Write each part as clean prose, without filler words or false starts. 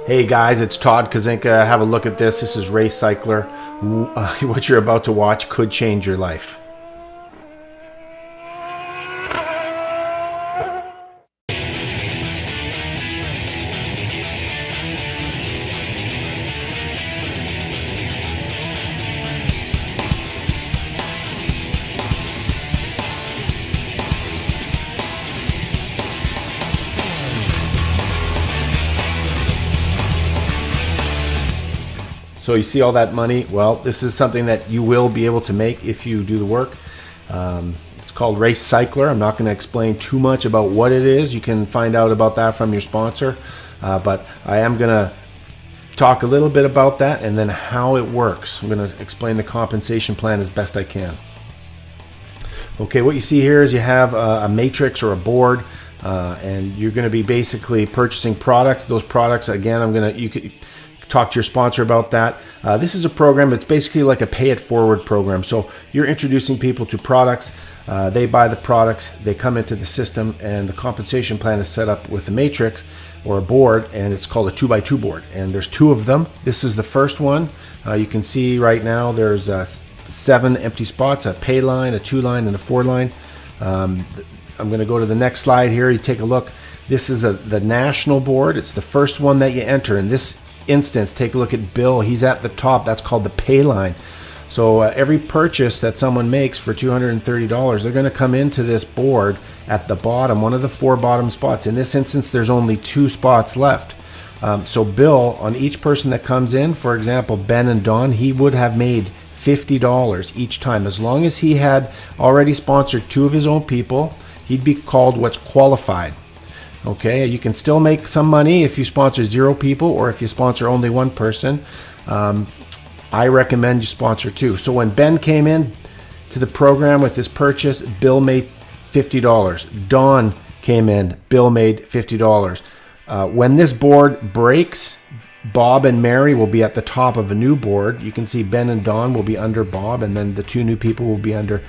Hey guys, it's Todd Kazinka. Have a look at this. This is Race Cycler. What you're about to watch could change your life. So you see all that money? Well, this is something that you will be able to make if you do the work. It's called Race Cycler. I'm not going to explain too much about what it is. You can find out about that from your sponsor. But I am going to talk a little bit about that and then how it works. I'm going to explain the compensation plan as best I can. Okay, what you see here is you have a matrix or a board, and you're going to be basically purchasing products. Those products, again, you could talk to your sponsor about that. This is a program. It's basically like a pay it forward program. So you're introducing people to products. They buy the products. They come into the system, and the compensation plan is set up with a matrix or a board, and it's called a 2x2 board. And there's two of them. This is the first one. You can see right now there's 7 empty spots: a pay line, a 2 line, and a 4 line. I'm going to go to the next slide here. You take a look. This is the national board. It's the first one that you enter. In this instance, take a look at Bill. He's at the top. That's called the pay line. So every purchase that someone makes for $230, they're going to come into this board at the bottom, one of the 4 bottom spots. In this instance, there's only 2 spots left. So Bill, on each person that comes in, for example, Ben and Don, he would have made $50 each time. As long as he had already sponsored 2 of his own people, he'd be called what's qualified. Okay, you can still make some money if you sponsor 0 people or if you sponsor only 1 person. I recommend you sponsor 2. So when Ben came in to the program with this purchase, Bill made $50. Don came in, Bill made $50. When this board breaks, Bob and Mary will be at the top of a new board. You can see Ben and Don will be under Bob, and then the 2 new people will be under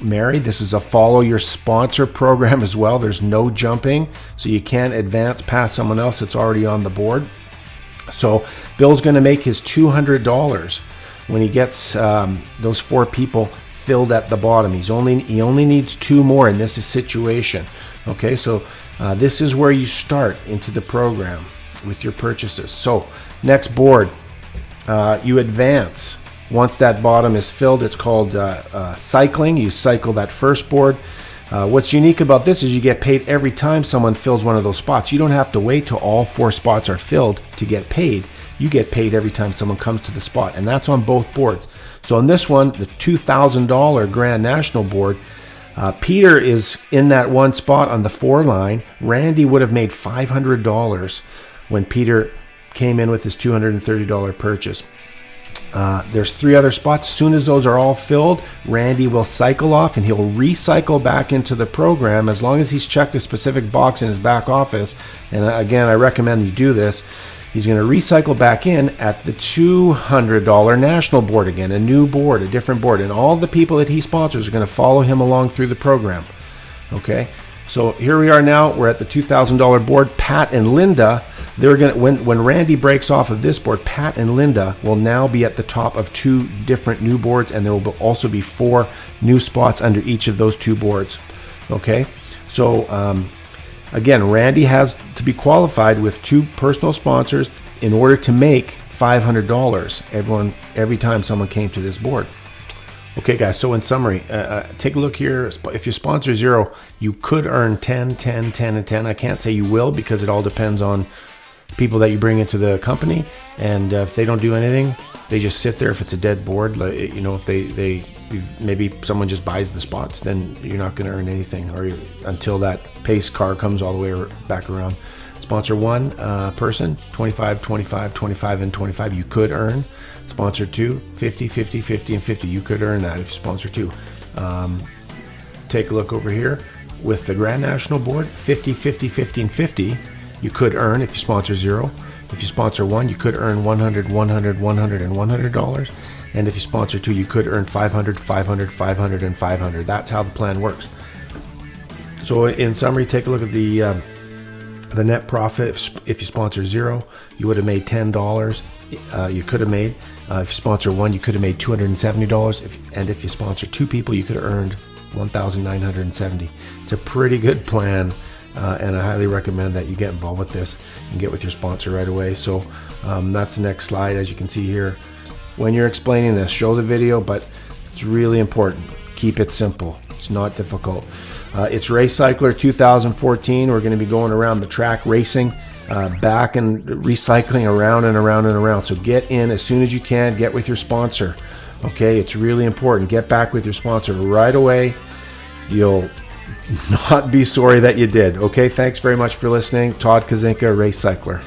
Mary. This is a follow your sponsor program as well. There's no jumping, so you can't advance past someone else that's already on the board. So Bill's going to make his $200 when he gets those 4 people filled at the bottom. He only needs 2 more in this situation. Okay, so this is where you start into the program with your purchases. So next board, you advance. Once that bottom is filled, it's called cycling. You cycle that first board. What's unique about this is you get paid every time someone fills one of those spots. You don't have to wait till all 4 spots are filled to get paid. You get paid every time someone comes to the spot, and that's on both boards. So on this one, the $2,000 Grand National board, Peter is in that 1 spot on the 4 line. Randy would have made $500 when Peter came in with his $230 purchase. There's 3 other spots. As soon as those are all filled, Randy will cycle off and he'll recycle back into the program as long as he's checked a specific box in his back office. And again, I recommend you do this. He's going to recycle back in at the $200 national board again, a new board, a different board. And all the people that he sponsors are going to follow him along through the program. Okay, so here we are now. We're at the $2,000 board. Pat and Linda, they're going to, when Randy breaks off of this board, Pat and Linda will now be at the top of 2 different new boards, and there will also be 4 new spots under each of those 2 boards. Okay, so again, Randy has to be qualified with 2 personal sponsors in order to make $500 every time someone came to this board. Okay, guys, so in summary, take a look here. If you sponsor 0, you could earn 10, 10, 10, and 10. I can't say you will because it all depends on people that you bring into the company. And if they don't do anything, they just sit there. If it's a dead board, if they maybe someone just buys the spots, then you're not going to earn anything until that pace car comes all the way back around. Sponsor 1 person, 25, 25, 25, and 25. You could earn. Sponsor 2, 50, 50, 50, and 50. You could earn that if you sponsor 2. Take a look over here with the Grand National Board, 50, 50, 50, and 50. You could earn if you sponsor 0. If you sponsor 1, you could earn $100, $100, $100, and $100. And if you sponsor 2, you could earn $500, $500, $500, and $500. That's how the plan works. So in summary, take a look at the The net profit, if you sponsor 0, you would have made $10. You could have made. If you sponsor 1, you could have made $270. And if you sponsor 2 people, you could have earned $1,970. It's a pretty good plan, and I highly recommend that you get involved with this and get with your sponsor right away. So that's the next slide. As you can see here, when you're explaining this, show the video, but it's really important. Keep it simple. It's not difficult. It's Race Cycler 2014. We're going to be going around the track racing, back and recycling around and around and around. So get in as soon as you can. Get with your sponsor. Okay, it's really important. Get back with your sponsor right away. You'll not be sorry that you did. Okay, thanks very much for listening. Todd Kazinka, Race Cycler.